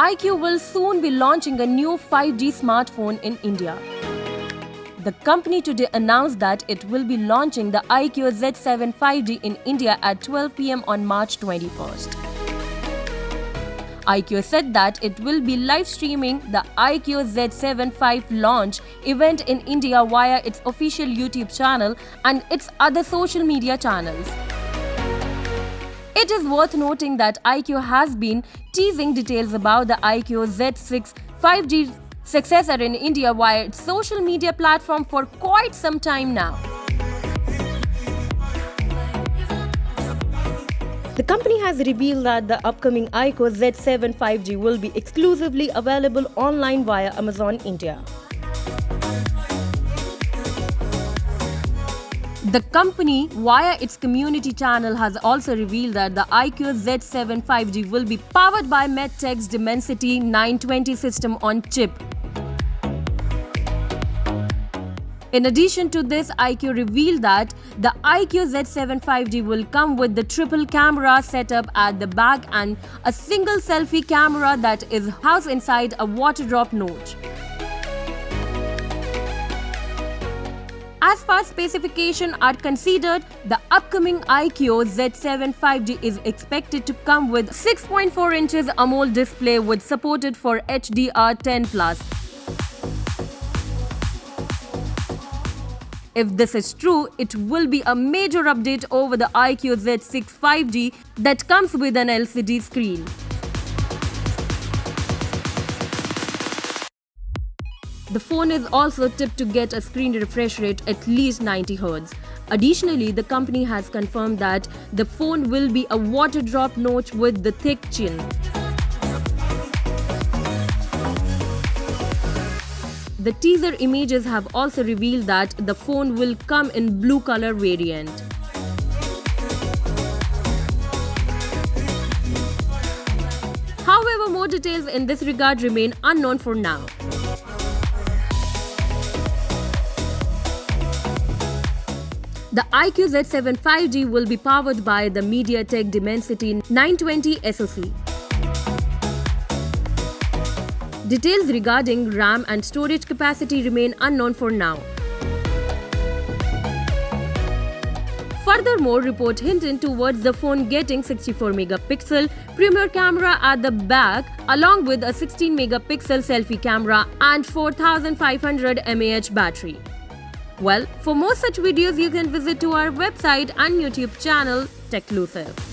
iQOO will soon be launching a new 5G smartphone in India. The company today announced that it will be launching the iQOO Z7 5G in India at 12 p.m. on March 21st. iQOO said that it will be live streaming the iQOO Z7 5 launch event in India via its official YouTube channel and its other social media channels. It is worth noting that iQOO has been teasing details about the iQOO Z6 5G successor in India via its social media platform for quite some time now. The company has revealed that the upcoming iQOO Z7 5G will be exclusively available online via Amazon India. The company, via its community channel, has also revealed that the iQOO Z7 5G will be powered by MediaTek's Dimensity 920 system on chip. In addition to this, iQOO revealed that the iQOO Z7 5G will come with the triple camera setup at the back and a single selfie camera that is housed inside a Waterdrop notch. As far as specifications are considered, the upcoming iQOO Z7 5G is expected to come with 6.4 inches AMOLED display with supported for HDR10+. If this is true, it will be a major update over the iQOO Z6 5G that comes with an LCD screen. The phone is also tipped to get a screen refresh rate at least 90 Hz. Additionally, the company has confirmed that the phone will be a Waterdrop notch with the thick chin. The teaser images have also revealed that the phone will come in blue color variant. However, more details in this regard remain unknown for now. The iQOO Z7 5G will be powered by the MediaTek Dimensity 920 SoC. Details regarding RAM and storage capacity remain unknown for now. Furthermore, reports hinting towards the phone getting 64-megapixel premier camera at the back along with a 16-megapixel selfie camera and 4500 mAh battery. Well, for more such videos, you can visit to our website and YouTube channel, Techlusive.